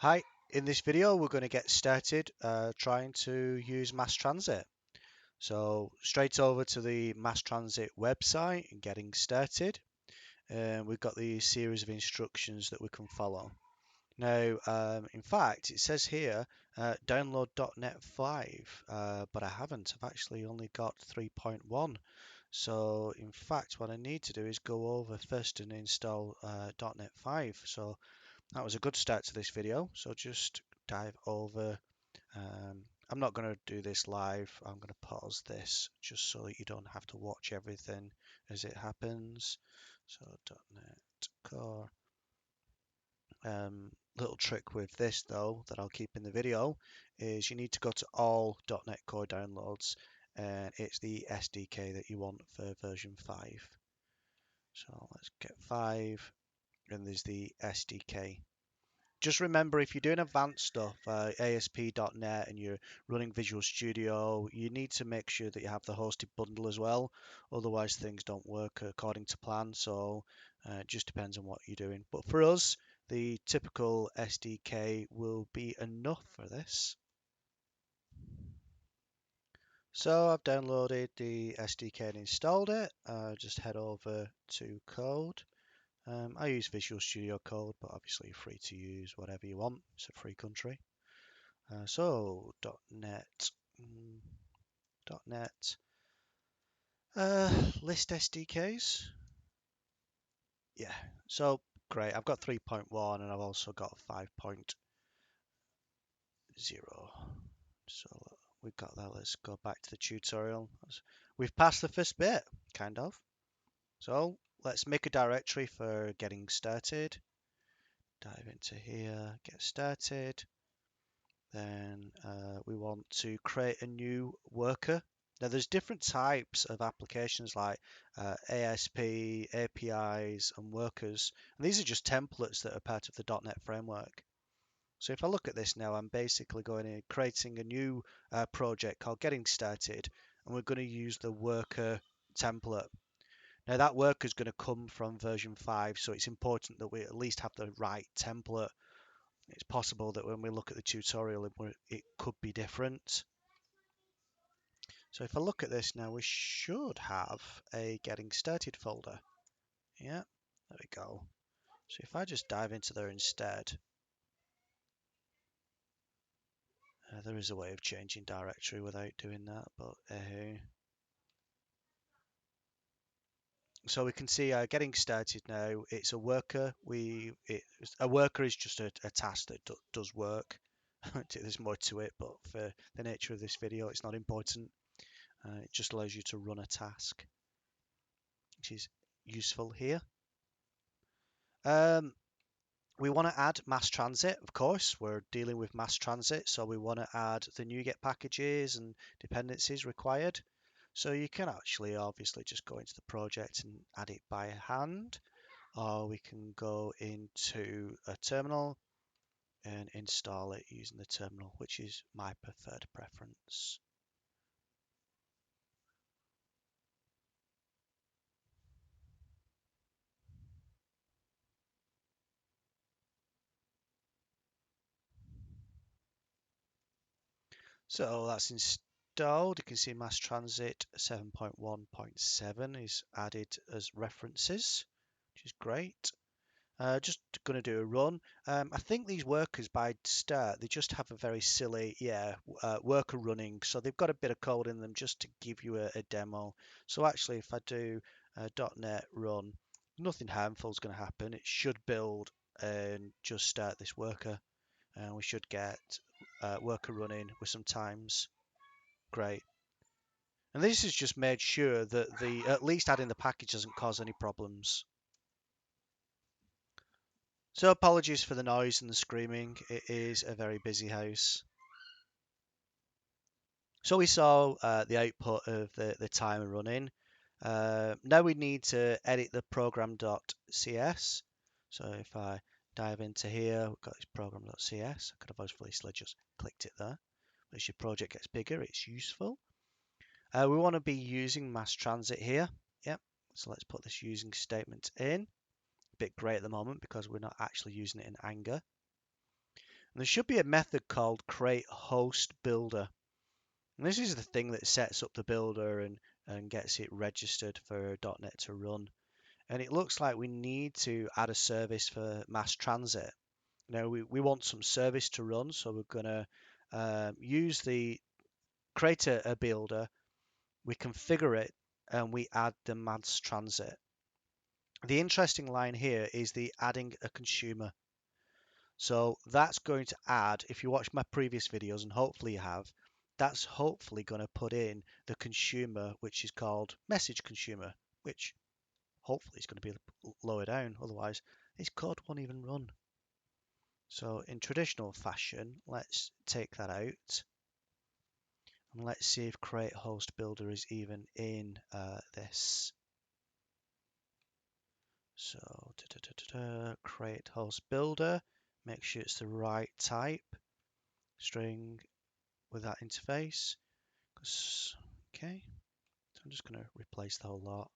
Hi, in this video we're going to get started trying to use Masstransit. So straight over to the Masstransit website and getting started. We've got the series of instructions that we can follow. Now, in fact, it says here download .NET 5, but I haven't. I've actually only got 3.1. So in fact, what I need to do is go over first and install .NET 5. So that was a good start to this video. So just dive over. I'm not going to do this live. I'm going to pause this just so that you don't have to watch everything as it happens. So .NET Core. Little trick with this though that I'll keep in the video is you need to go to all .NET Core downloads and it's the SDK that you want for version 5. So let's get 5 and there's the SDK. Just remember, if you're doing advanced stuff, ASP.NET, and you're running Visual Studio, you need to make sure that you have the hosted bundle as well. Otherwise, things don't work according to plan. So it just depends on what you're doing. But for us, the typical SDK will be enough for this. So I've downloaded the SDK and installed it. Just head over to code. I use Visual Studio Code, but obviously you're free to use whatever you want. It's a free country. So .NET, .NET list SDKs. Yeah, so great. I've got 3.1 and I've also got 5.0. So we've got that. Let's go back to the tutorial. We've passed the first bit, kind of. So let's make a directory for getting started. Dive into here, get started. Then we want to create a new worker. Now there's different types of applications like ASP, APIs, and workers. And these are just templates that are part of the .NET framework. So if I look at this now, I'm basically going in creating a new project called Getting Started, and we're going to use the worker template. Now that worker is going to come from version 5, so it's important that we at least have the right template. It's possible that when we look at the tutorial, it could be different. So if I look at this now, we should have a Getting Started folder. Yeah, there we go. So if I just dive into there instead, there is a way of changing directory without doing that, but so we can see Getting Started now. It's a worker. A worker is just a task that does work. There's more to it, but for the nature of this video, it's not important. It just allows you to run a task, which is useful here. We want to add Masstransit, of course. We're dealing with Masstransit, so we want to add the NuGet packages and dependencies required. So you can actually obviously just go into the project and add it by hand, or we can go into a terminal and install it using the terminal, which is my preferred preference. So that's installed. You can see Masstransit 7.1.7 is added as references, which is great. Just going to do a run. I think these workers by start, they just have a very silly, worker running. So they've got a bit of code in them just to give you a demo. So actually, if I do .NET run, nothing harmful is going to happen. It should build and just start this worker. And we should get worker running with some times. Great. And this has just made sure that at least adding the package doesn't cause any problems. So apologies for the noise and the screaming. It is a very busy house. So we saw the output of the timer running. Now we need to edit the program.cs. So if I dive into here, we've got this program.cs. I could have obviously just clicked it there. But as your project gets bigger, it's useful. We want to be using Masstransit here. Yep. So let's put this using statement in. A bit grey at the moment because we're not actually using it in anger. And there should be a method called create host builder. And this is the thing that sets up the builder and gets it registered for .NET to run. And it looks like we need to add a service for Masstransit. Now we want some service to run, so we're going to use the create a builder, we configure it, and we add the Masstransit. The interesting line here is the adding a consumer. So that's going to add, if you watch my previous videos, and hopefully you have, that's hopefully going to put in the consumer, which is called message consumer, which hopefully is going to be lower down. Otherwise, this code won't even run. So in traditional fashion, let's take that out. And let's see if create host builder is even in this. So create host builder, make sure it's the right type, string with that interface. Okay, so I'm just going to replace the whole lot.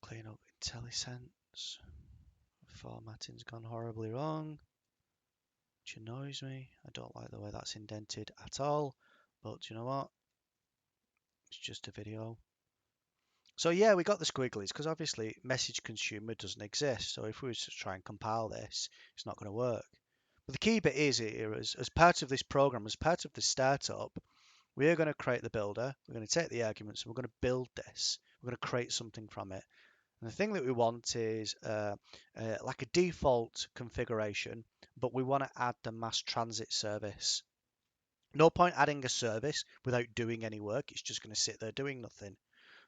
Clean up IntelliSense. Formatting's gone horribly wrong, which annoys me. I don't like the way that's indented at all, but you know what? It's just a video. So yeah, we got the squigglies because obviously message consumer doesn't exist. So if we were to try and compile this, it's not going to work. But the key bit is here, as part of this program, as part of the startup, we are going to create the builder. We're going to take the arguments and we're going to build this. We're going to create something from it. And the thing that we want is like a default configuration, but we want to add the Masstransit service. No point adding a service without doing any work. It's just going to sit there doing nothing.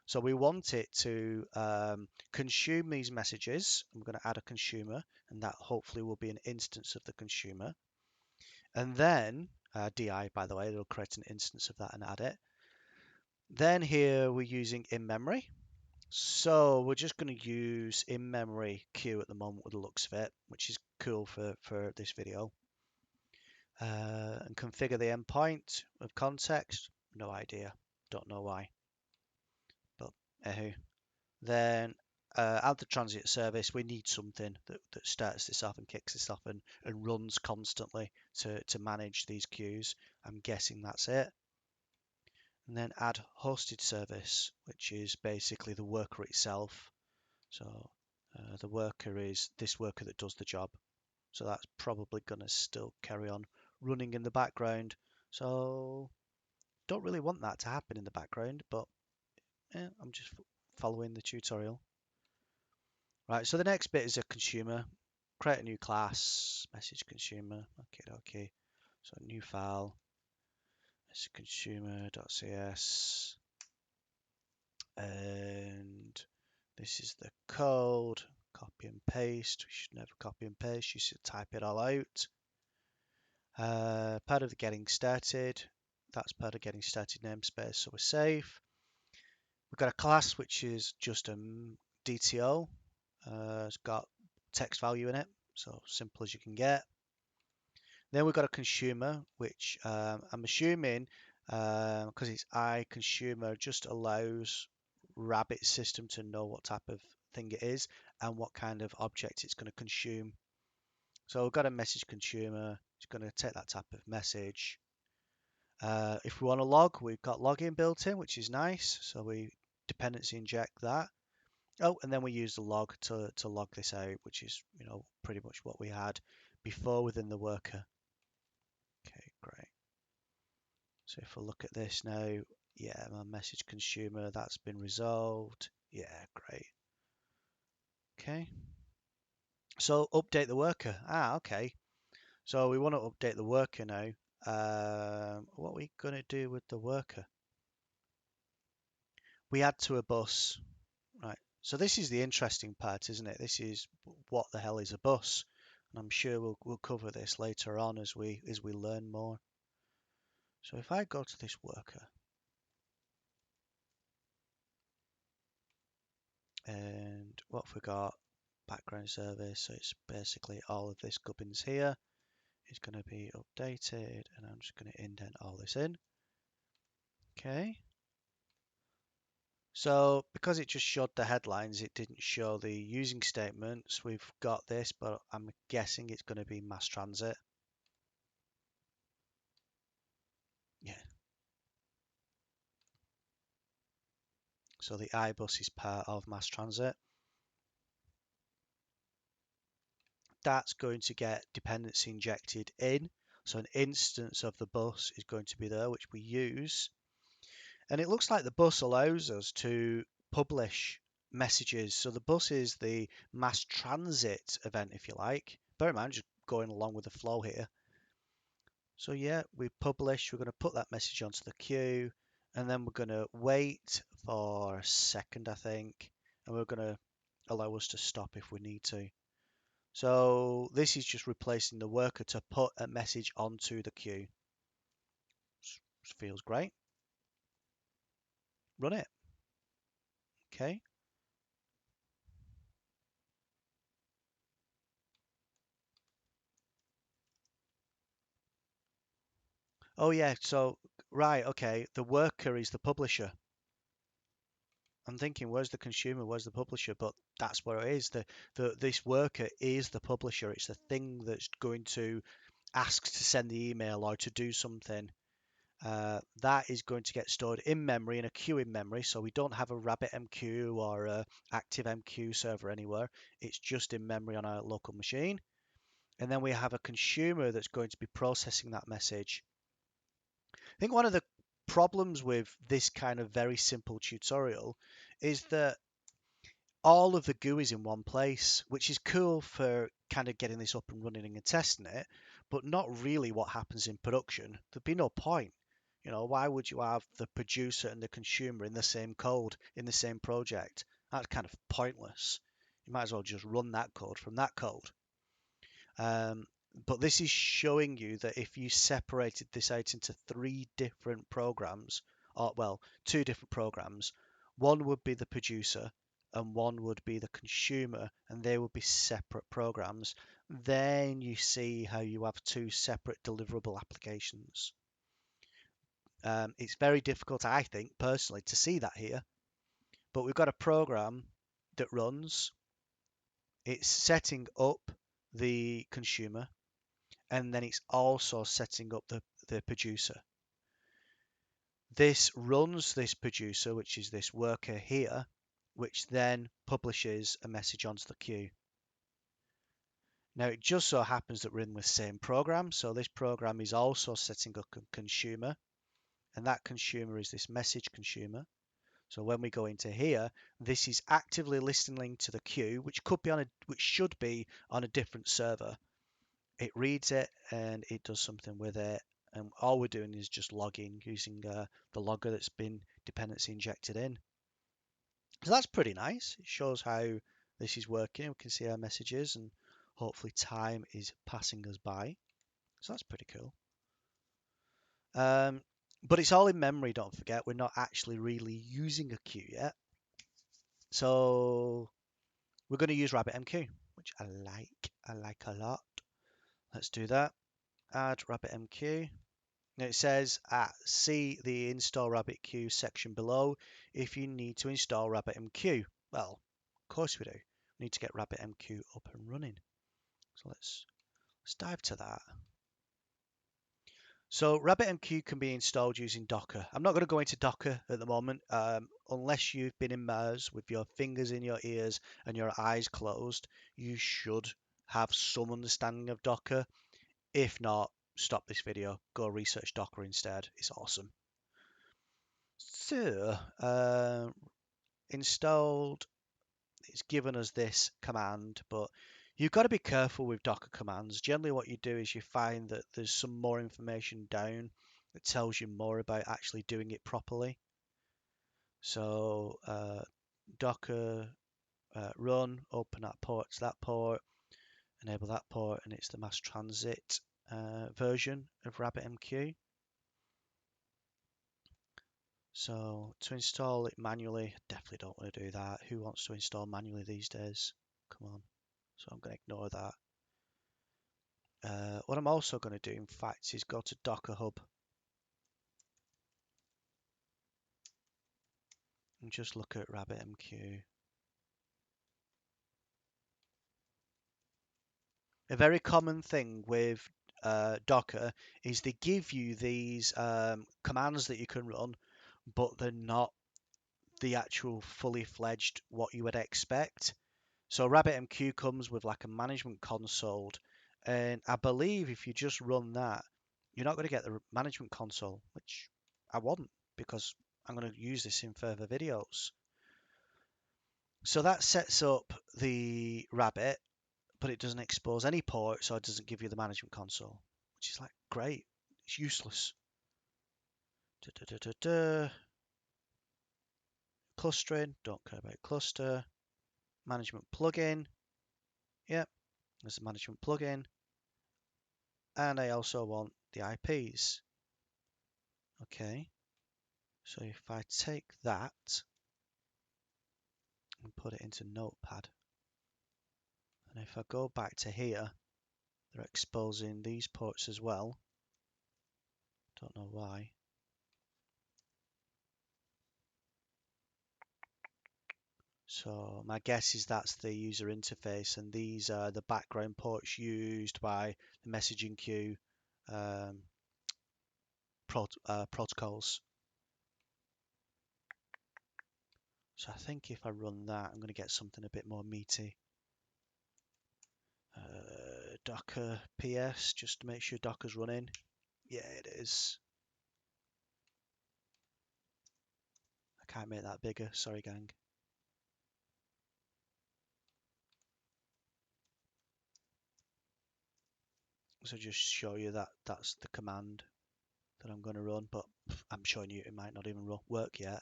So we want it to consume these messages. I'm going to add a consumer, and that hopefully will be an instance of the consumer. And then DI, by the way, it'll create an instance of that and add it. Then here we're using in-memory. So we're just going to use in-memory queue at the moment with the looks of it, which is cool for this video. And configure the endpoint of context. No idea. Don't know why. But then add the transit service. We need something that starts this off and kicks this off and runs constantly to manage these queues. I'm guessing that's it. And then add hosted service, which is basically the worker itself. So the worker is this worker that does the job. So that's probably going to still carry on running in the background. So don't really want that to happen in the background, but I'm just following the tutorial. Right, so the next bit is a consumer. Create a new class, message consumer. Okay. So new file, message consumer.cs. And this is the code. Copy and paste. We should never copy and paste. You should type it all out. Part of the getting started. That's part of getting started namespace, so we're safe. We've got a class which is just a DTO. It's got text value in it, so simple as you can get. Then we've got a consumer, which I'm assuming, because it's iConsumer, just allows Rabbit system to know what type of thing it is and what kind of object it's going to consume. So we've got a message consumer. It's going to take that type of message. If we want to log, we've got login built in, which is nice. So we dependency inject that. Oh, and then we use the log to log this out, which is pretty much what we had before within the worker. Okay, great. So if I look at this now, yeah, my message consumer, that's been resolved. Yeah, great. Okay. So update the worker. Okay. So we want to update the worker now. What are we going to do with the worker? We add to a bus. Right. So this is the interesting part, isn't it? This is what the hell is a bus? And I'm sure we'll cover this later on as we learn more. So if I go to this worker and what have we got? Background service. So it's basically all of this gubbins here is going to be updated, and I'm just going to indent all this in. Okay. So because it just showed the headlines, it didn't show the using statements. We've got this, but I'm guessing it's going to be Masstransit. Yeah. So the iBus is part of Masstransit. That's going to get dependency injected in. So an instance of the bus is going to be there, which we use. And it looks like the bus allows us to publish messages. So the bus is the mass transit event, if you like. Bear in mind, just going along with the flow here. So yeah, we publish, we're going to put that message onto the queue, and then we're going to wait for a second, I think, and we're going to allow us to stop if we need to. So this is just replacing the worker to put a message onto the queue. Feels great. Run it. Okay. Oh yeah, so right, okay. The worker is the publisher. I'm thinking, where's the consumer? Where's the publisher? But that's where it is. This worker is the publisher. It's the thing that's going to ask to send the email or to do something. That is going to get stored in memory in a queue in memory. So we don't have a RabbitMQ or a ActiveMQ server anywhere. It's just in memory on our local machine. And then we have a consumer that's going to be processing that message. I think one of the problems with this kind of very simple tutorial is that all of the GUI is in one place, which is cool for kind of getting this up and running and testing it, but not really what happens in production. There'd be no point. You know, why would you have the producer and the consumer in the same code, in the same project? That's kind of pointless. You might as well just run that code from that code. Um, but this is showing you that if you separated this out into three different programs, or well, two different programs, one would be the producer and one would be the consumer, and they would be separate programs, then you see how you have two separate deliverable applications. It's very difficult, I think, personally, to see that here, but we've got a program that runs, it's setting up the consumer, and then it's also setting up the producer. This runs this producer, which is this worker here, which then publishes a message onto the queue. Now it just so happens that we're in the same program, so this program is also setting up a consumer, and that consumer is this message consumer. So when we go into here, this is actively listening to the queue, which should be on a different server. It reads it and it does something with it, and all we're doing is just logging using the logger that's been dependency injected in. So that's pretty nice. It shows how this is working. We can see our messages, and hopefully time is passing us by. So that's pretty cool. But it's all in memory, don't forget. We're not actually really using a queue yet. So we're going to use RabbitMQ, which I like. I like a lot. Let's do that. Add RabbitMQ. Now it says see the install RabbitQ section below if you need to install RabbitMQ. Well, of course we do. We need to get RabbitMQ up and running. So let's dive to that. So RabbitMQ can be installed using Docker. I'm not going to go into Docker at the moment, unless you've been immersed with your fingers in your ears and your eyes closed. You should have some understanding of Docker. If not, stop this video. Go research Docker instead. It's awesome. So, installed, it's given us this command, but you've got to be careful with Docker commands. Generally, what you do is you find that there's some more information down that tells you more about actually doing it properly. So, Docker run, open that port to that port, enable that port, and it's the Masstransit version of RabbitMQ. So to install it manually, I definitely don't want to do that. Who wants to install manually these days? Come on. So I'm going to ignore that. What I'm also going to do, in fact, is go to Docker Hub. And just look at RabbitMQ. A very common thing with Docker is they give you these commands that you can run, but they're not the actual fully fledged what you would expect. So RabbitMQ comes with like a management console, and I believe if you just run that, you're not going to get the management console, which I want because I'm going to use this in further videos. So that sets up the Rabbit, but it doesn't expose any ports, so it doesn't give you the management console, which is like great. It's useless. Da, da, da, da, da. Clustering, don't care about cluster. Management plugin, yep, there's a management plugin. And I also want the IPs. Okay, so if I take that and put it into Notepad, and if I go back to here, they're exposing these ports as well. Don't know why. So my guess is that's the user interface, and these are the background ports used by the messaging queue um, protocols. So I think if I run that, I'm going to get something a bit more meaty. Docker PS, just to make sure Docker's running. Yeah, it is. I can't make that bigger. Sorry, gang. So just show you that that's the command that I'm going to run, but I'm showing you it might not even work yet.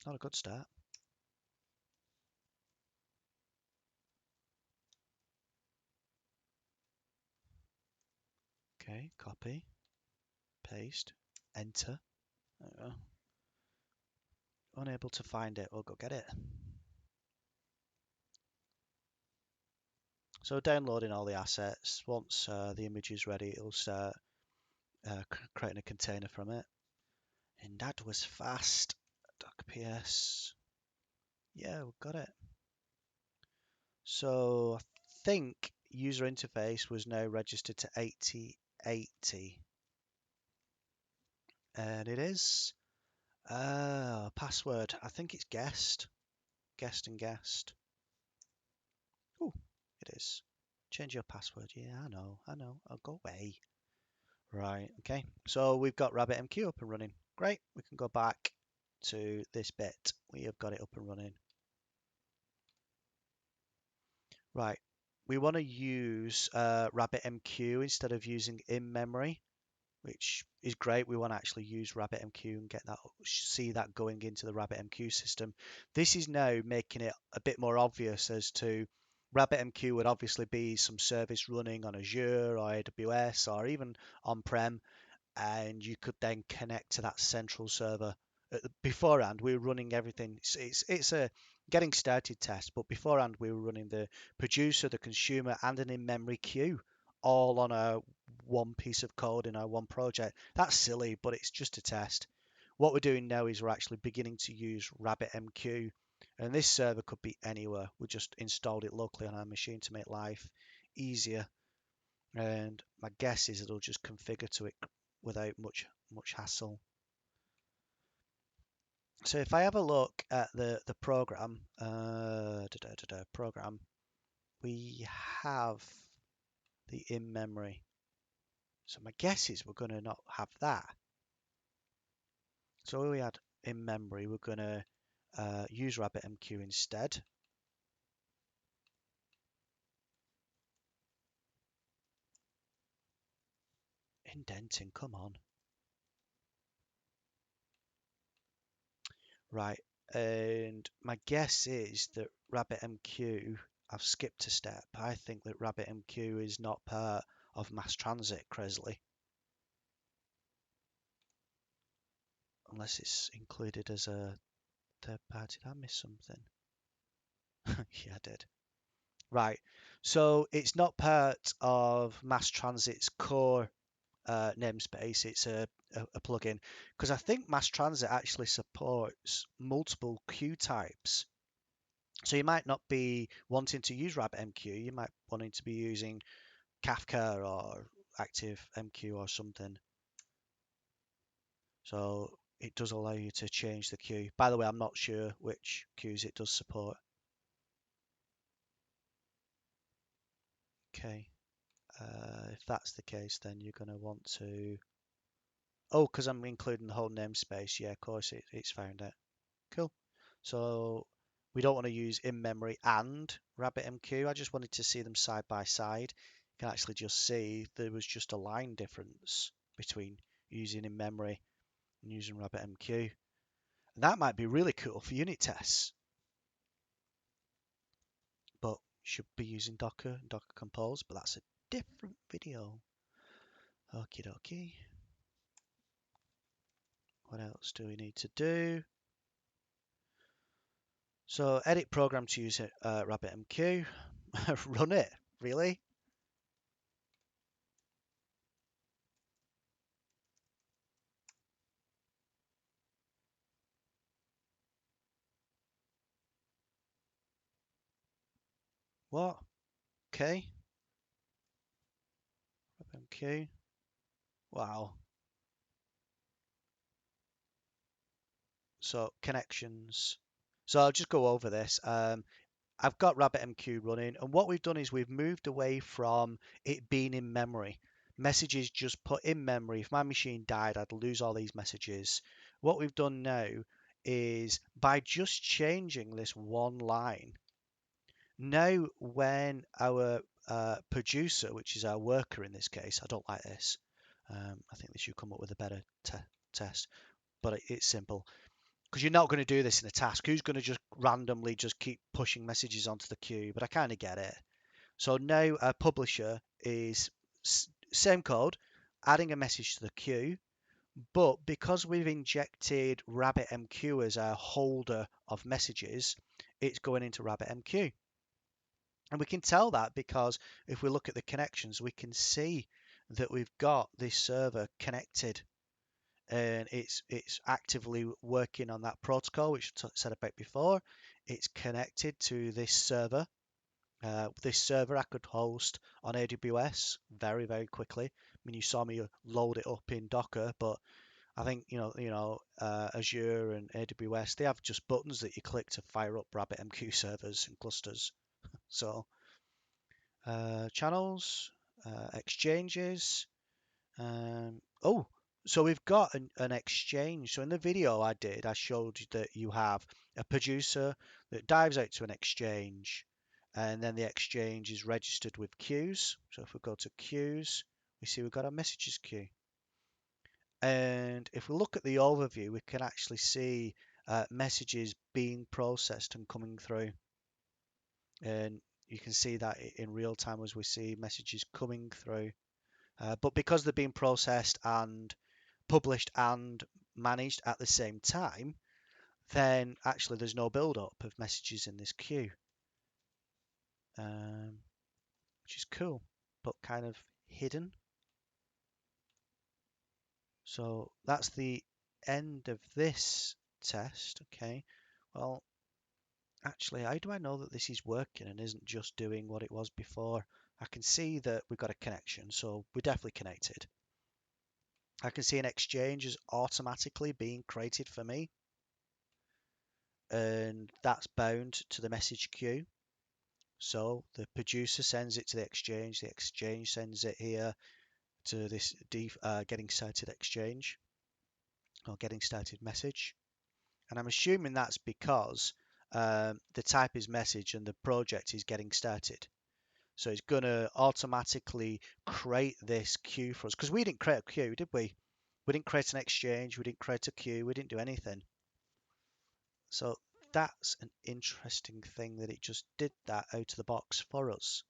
Not a good start. Okay, copy, paste, enter. There we go. Unable to find it, we'll go get it. So downloading all the assets. Once the image is ready, it'll start creating a container from it. And that was fast. Docker PS. Yeah, we got it. So I think user interface was now registered to 8080. And it is. Password. I think it's guest. Guest and guest. Oh, it is. Change your password. Yeah, I know. I'll go away. Right, okay. So we've got RabbitMQ up and running. Great. We can go back to this bit. We have got it up and running. Right. We want to use RabbitMQ instead of using in-memory, which is great. We want to actually use RabbitMQ and get that, see that going into the RabbitMQ system. This is now making it a bit more obvious as to RabbitMQ would obviously be some service running on Azure or AWS or even on-prem, and you could then connect to that central server. Beforehand, we were running everything. It's a getting started test, but beforehand we were running the producer, the consumer, and an in-memory queue all on a one piece of code in our one project. That's silly, but it's just a test. What we're doing now is we're actually beginning to use RabbitMQ, and this server could be anywhere. We just installed it locally on our machine to make life easier, and my guess is it'll just configure to it without much hassle. So if I have a look at the program, program, we have the in memory. So my guess is we're going to not have that. So we had in memory, we're going to use RabbitMQ instead. Indenting, come on. Right, and my guess is that RabbitMQ, I've skipped a step. I think that RabbitMQ is not part of Masstransit, Cresley. Unless it's included as a third party. Did I miss something? Yeah, I did. Right, so it's not part of Masstransit's core namespace. It's a plugin because I think Masstransit actually supports multiple queue types. So you might not be wanting to use RabbitMQ. You might wanting to be using Kafka or ActiveMQ or something. So it does allow you to change the queue. By the way, I'm not sure which queues it does support. Okay. If that's the case, then you're going to want to... Oh, because I'm including the whole namespace. Yeah, of course, it's found it. Cool. So we don't want to use in-memory and RabbitMQ. I just wanted to see them side by side. You can actually just see there was just a line difference between using in-memory and using RabbitMQ. And that might be really cool for unit tests. But you should be using Docker and Docker Compose, but that's a different video. Okie dokie. What else do we need to do? So edit program to use RabbitMQ. Run it, really? What? Okay. RabbitMQ. Wow. So connections. So I'll just go over this. I've got RabbitMQ running, and what we've done is we've moved away from it being in memory. Messages just put in memory. If my machine died, I'd lose all these messages. What we've done now is by just changing this one line, now when our producer, which is our worker in this case, I don't like this. I think they should come up with a better test, but it's simple because you're not going to do this in a task. Who's going to just randomly just keep pushing messages onto the queue? But I kind of get it. So now our publisher is same code, adding a message to the queue, but because we've injected RabbitMQ as our holder of messages, it's going into RabbitMQ. And we can tell that because if we look at the connections, we can see that we've got this server connected and it's actively working on that protocol, which I said about before. It's connected to this server. This server I could host on AWS very, very quickly. I mean, you saw me load it up in Docker, but I think Azure and AWS, they have just buttons that you click to fire up RabbitMQ servers and clusters. So channels, exchanges. Oh, so we've got an exchange. So in the video I did, I showed you that you have a producer that dives out to an exchange, and then the exchange is registered with queues. So if we go to queues, we see we've got a messages queue. And if we look at the overview, we can actually see messages being processed and coming through. And you can see that in real time as we see messages coming through. But because they're being processed and published and managed at the same time, then actually there's no build-up of messages in this queue, which is cool, but kind of hidden. So that's the end of this test. Okay, well, actually, how do I know that this is working and isn't just doing what it was before? I can see that we've got a connection, so we're definitely connected. I can see an exchange is automatically being created for me, and that's bound to the message queue. So the producer sends it to the exchange sends it here to this getting started exchange or getting started message. And I'm assuming that's because the type is message and the project is getting started. So it's going to automatically create this queue for us because we didn't create a queue, did we? We didn't create an exchange, we didn't create a queue, we didn't do anything. So that's an interesting thing that it just did that out of the box for us.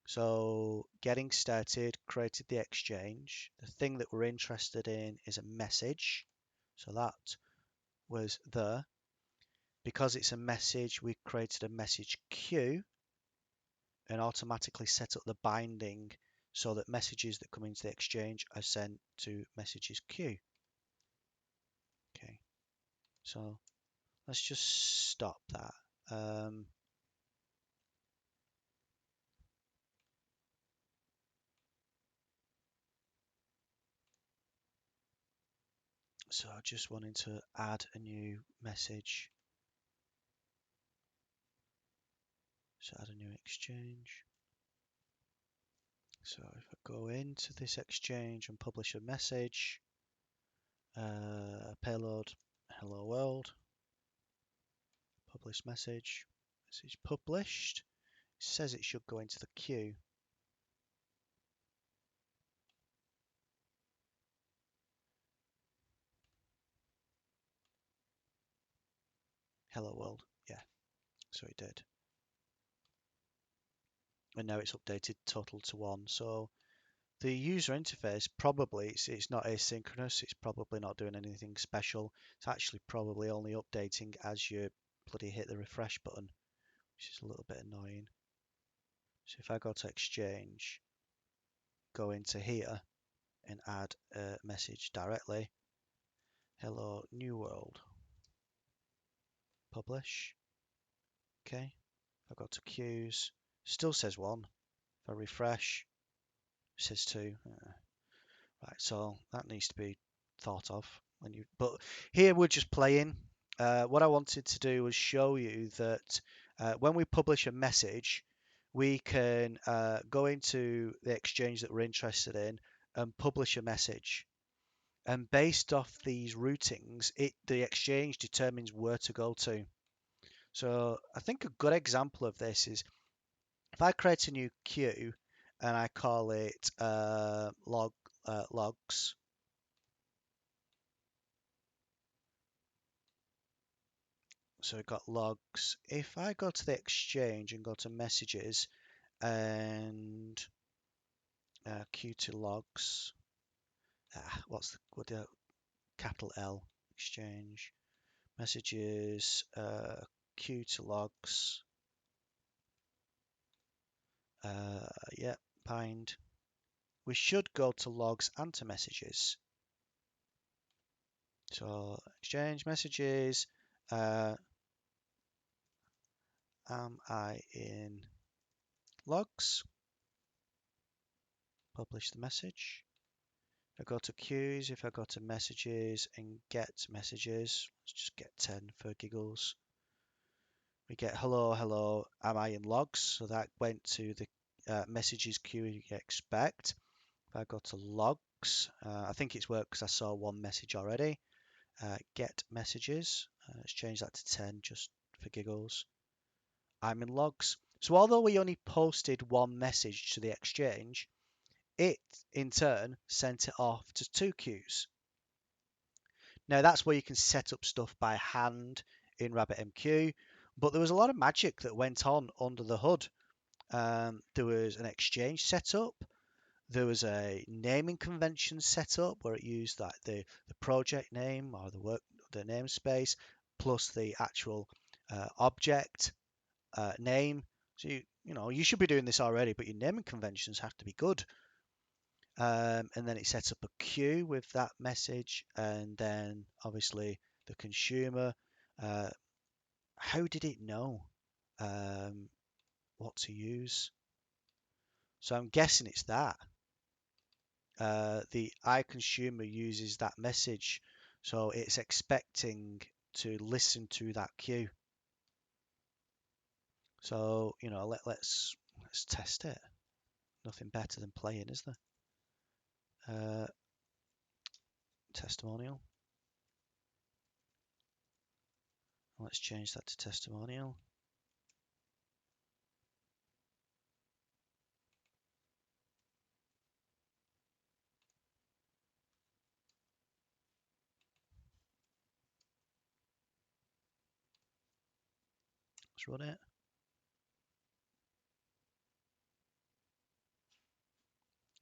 So getting started, created the exchange. The thing that we're interested in is a message. So that was there. Because it's a message, we created a message queue and automatically set up the binding so that messages that come into the exchange are sent to messages queue. Okay, so let's just stop that. So I just wanted to add a new message. So add a new exchange. So if I go into this exchange and publish a message, payload, hello world, publish message, message published. It says it should go into the queue. Hello world, yeah, so it did. And now it's updated total to 1. So the user interface probably, it's not asynchronous, it's probably not doing anything special. It's actually probably only updating as you bloody hit the refresh button, which is a little bit annoying. So if I go to Exchange, go into here and add a message directly, hello new world, publish, okay. If I go to queues, still says 1. If I refresh, it says 2. Right, so that needs to be thought of but here we're just playing. What I wanted to do was show you that when we publish a message, we can go into the exchange that we're interested in and publish a message. And based off these routings, the exchange determines where to go to. So I think a good example of this is if I create a new queue and I call it logs. So we've got logs. If I go to the exchange and go to messages and queue to logs, what's the capital L exchange messages queue to logs. Yeah, bind. We should go to logs and to messages. So exchange messages. Am I in logs? Publish the message. If I go to queues, if I go to messages and get messages, let's just get 10 for giggles. We get hello, hello, am I in logs? So that went to the messages queue you expect. If I go to logs, I think it's worked because I saw 1 message already. Get messages, let's change that to 10 just for giggles. I'm in logs. So although we only posted 1 message to the exchange, it in turn sent it off to 2 queues. Now that's where you can set up stuff by hand in RabbitMQ, but there was a lot of magic that went on under the hood. There was an exchange set up. There was a naming convention set up where it used like the project name or the namespace plus the actual object name. So you should be doing this already, but your naming conventions have to be good. And then it sets up a queue with that message, and then obviously the consumer. How did it know what to use? So I'm guessing it's that. The iConsumer uses that message, so it's expecting to listen to that queue. So let's test it. Nothing better than playing, is there? Testimonial. Let's change that to testimonial. Let's run it.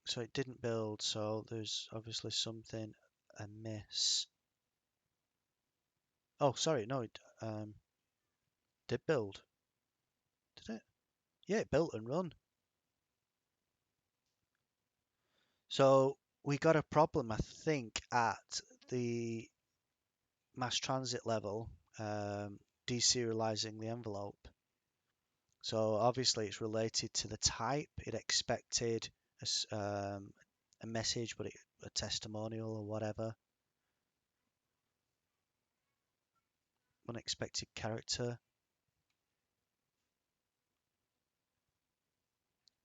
So it didn't build, so there's obviously something amiss. Oh, sorry, no, it did build. Did it? Yeah, it built and run. So we got a problem, I think, at the mass transit level, deserializing the envelope. So obviously it's related to the type. It expected a message, but a testimonial or whatever. Unexpected character.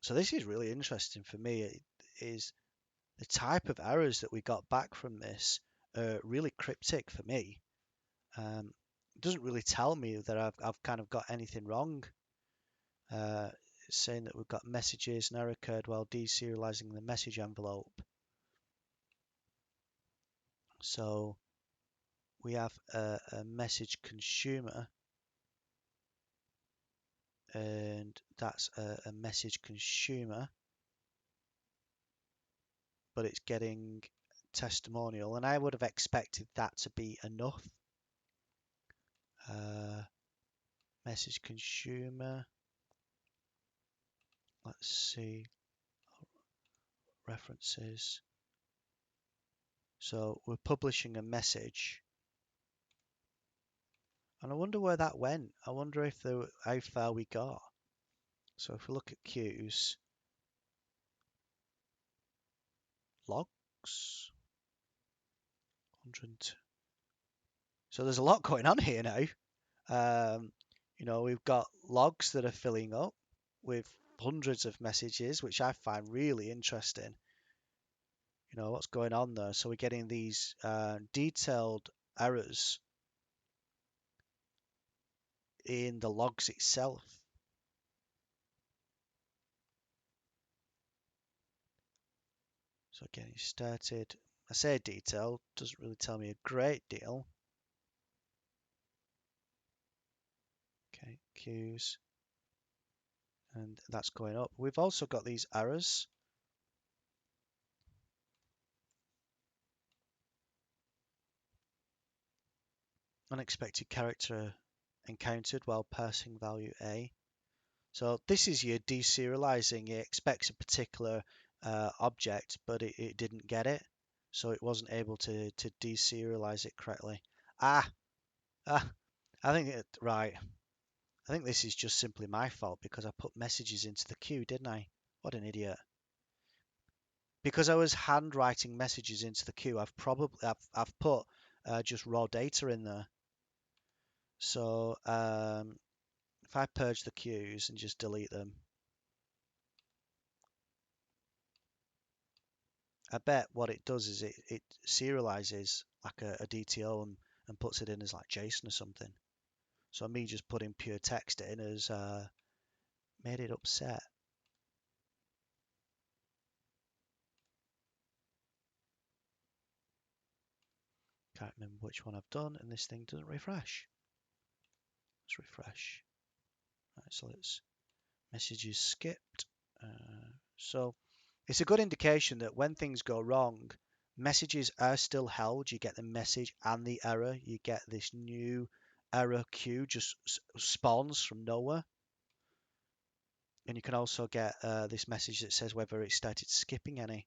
So this is really interesting for me. It is the type of errors that we got back from this are really cryptic for me. It doesn't really tell me that I've kind of got anything wrong. Uh, it's saying that we've got messages, an error occurred while deserializing the message envelope. So we have a message consumer, and that's a message consumer, but it's getting testimonial, and I would have expected that to be enough. Message consumer. Let's see. References. So we're publishing a message. And I wonder where that went. I wonder if how far we got. So if we look at queues, logs, 100. So there's a lot going on here now. We've got logs that are filling up with hundreds of messages, which I find really interesting. What's going on there. So we're getting these detailed errors in the logs itself. So getting started. I say detail, doesn't really tell me a great deal. Okay, queues. And that's going up. We've also got these errors. Unexpected character encountered while parsing value A. So this is your deserializing. It expects a particular object, but it didn't get it. So it wasn't able to deserialize it correctly. I think right. I think this is just simply my fault because I put messages into the queue, didn't I? What an idiot. Because I was handwriting messages into the queue, I've put just raw data in there. So if I purge the queues and just delete them, I bet what it does is it serializes like a DTO and puts it in as like JSON or something. So me just putting pure text in has made it upset. Can't remember which one I've done, and this thing doesn't refresh. Let's refresh. Right, so let's messages skipped. So it's a good indication that when things go wrong, messages are still held. You get the message and the error. You get this new error queue just spawns from nowhere. And you can also get this message that says whether it started skipping any.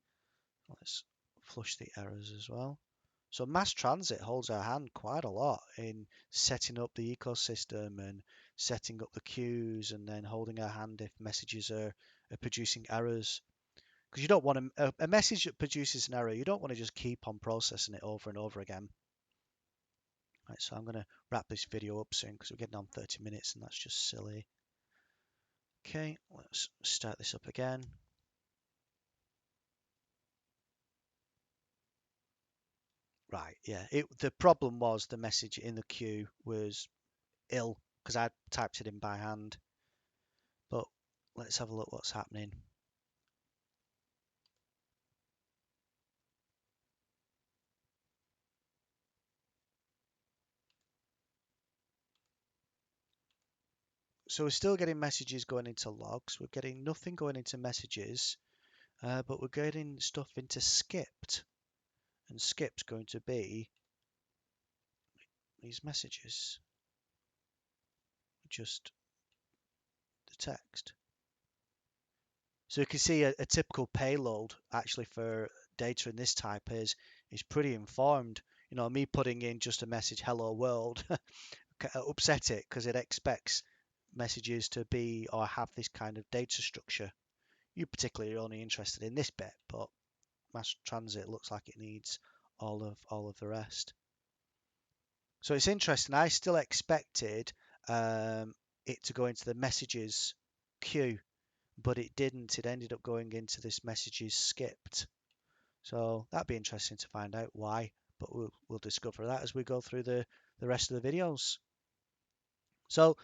Let's flush the errors as well. So Masstransit holds our hand quite a lot in setting up the ecosystem and setting up the queues and then holding our hand if messages are producing errors. Because you don't want a message that produces an error, you don't want to just keep on processing it over and over again. Right, so I'm going to wrap this video up soon because we're getting on 30 minutes and that's just silly. Okay, let's start this up again. Right, yeah. The problem was the message in the queue was ill because I typed it in by hand. But let's have a look what's happening. So we're still getting messages going into logs. We're getting nothing going into messages, but we're getting stuff into skipped. And skipped's going to be these messages, just the text. So you can see a typical payload actually for data in this type is pretty informed. You know, me putting in just a message "Hello World" upset it because it expects messages to be or have this kind of data structure. You particularly are only interested in this bit, but Masstransit looks like it needs all of the rest. So it's interesting. I still expected it to go into the messages queue, but it didn't. It ended up going into this messages skipped. So that'd be interesting to find out why, but we'll discover that as we go through the rest of the videos. So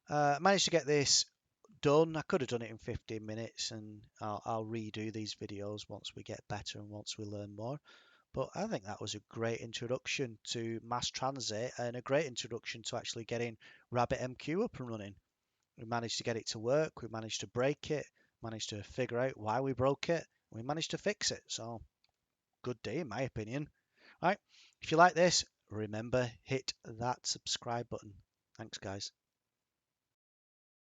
managed to get this done. I could have done it in 15 minutes, and I'll redo these videos once we get better and once we learn more. But I think that was a great introduction to Masstransit and a great introduction to actually getting RabbitMQ up and running. We managed to get it to work. We managed to break it. Managed to figure out why we broke it. We managed to fix it. So good day in my opinion. All right. If you like this, remember hit that subscribe button. Thanks guys.